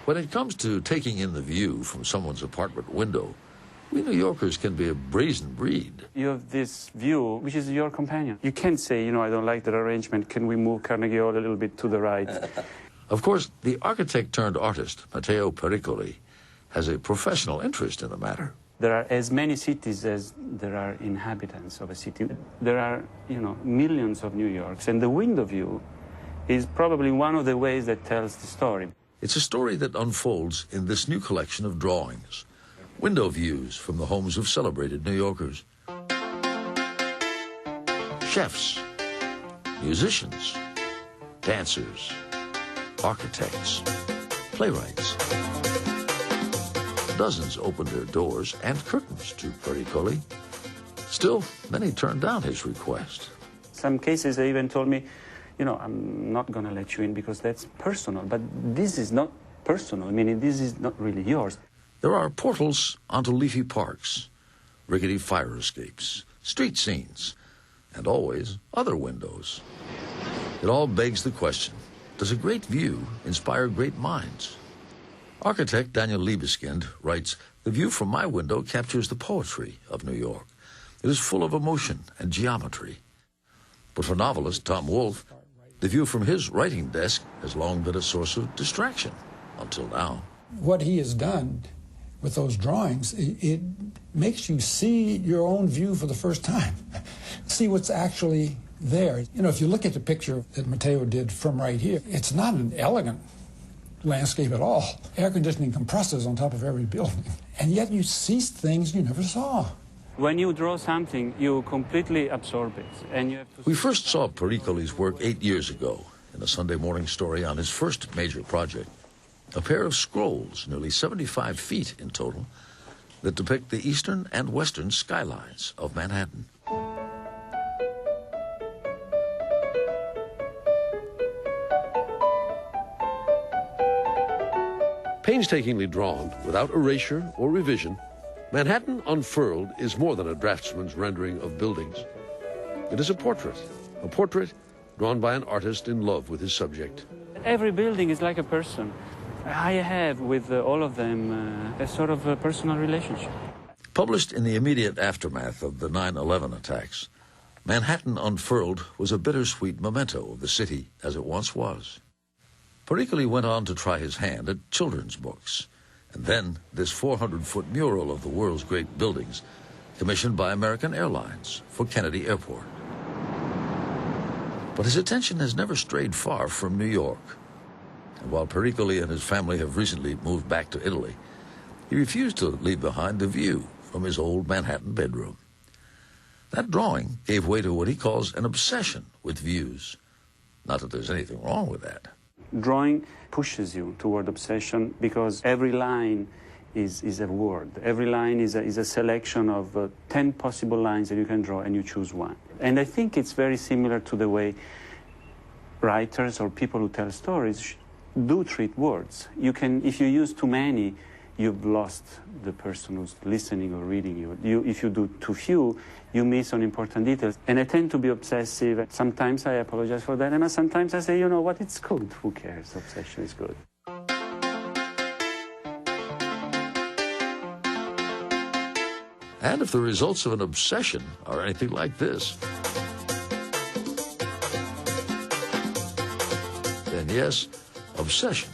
When it comes to taking in the view from someone's apartment window, we New Yorkers can be a brazen breed. You have this view, which is your companion. You can't say, you know, I don't like that arrangement. Can we move Carnegie Hall a little bit to the right? Of course, the architect-turned-artist, Matteo Pericoli, has a professional interest in the matter. There are as many cities as there are inhabitants of a city. There are, you know, millions of New Yorks, and the window view is probably one of the ways that tells the story. It's a story that unfolds in this new collection of drawings. Window views from the homes of celebrated New Yorkers. Chefs, musicians, dancers, architects, playwrights. Dozens opened their doors and curtains to Pericoli. Still, many turned down his request. Some cases they even told me, you know, I'm not going to let you in because that's personal. But this is not personal. I mean, this is not really yours. There are portals onto leafy parks, rickety fire escapes, street scenes, and always other windows. It all begs the question, does a great view inspire great minds? Architect Daniel Liebeskind writes, "The view from my window captures the poetry of New York. It is full of emotion and geometry." But for novelist Tom Wolfe, the view from his writing desk has long been a source of distraction, until now. What he has done with those drawings, it makes you see your own view for the first time. See what's actually there. You know, if you look at the picture that Matteo did from right here, it's not an elegant landscape at all. Air conditioning compressors on top of every building. And yet you see things you never saw. When you draw something, you completely absorb it. And you have to... We first saw Pericoli's work 8 years ago in a Sunday morning story on his first major project. A pair of scrolls, nearly 75 feet in total, that depict the eastern and western skylines of Manhattan. Painstakingly drawn, without erasure or revision, Manhattan Unfurled is more than a draftsman's rendering of buildings. It is a portrait drawn by an artist in love with his subject. Every building is like a person. I have with all of them a sort of a personal relationship. Published in the immediate aftermath of the 9/11 attacks, Manhattan Unfurled was a bittersweet memento of the city as it once was. Pericoli went on to try his hand at children's books, and then this 400-foot mural of the world's great buildings, commissioned by American Airlines for Kennedy Airport. But his attention has never strayed far from New York. And while Pericoli and his family have recently moved back to Italy, he refused to leave behind the view from his old Manhattan bedroom. That drawing gave way to what he calls an obsession with views. Not that there's anything wrong with that. Drawing pushes you toward obsession because every line is a word. Every line is a selection of 10 possible lines that you can draw, and you choose one. And I think it's very similar to the way writers or people who tell stories do treat words. You can, if you use too many, you've lost the person who's listening or reading you. If you do too few, you miss on important details. And I tend to be obsessive. Sometimes I apologize for that, and sometimes I say, you know what, it's good. Who cares? Obsession is good. And if the results of an obsession are anything like this, then yes, obsession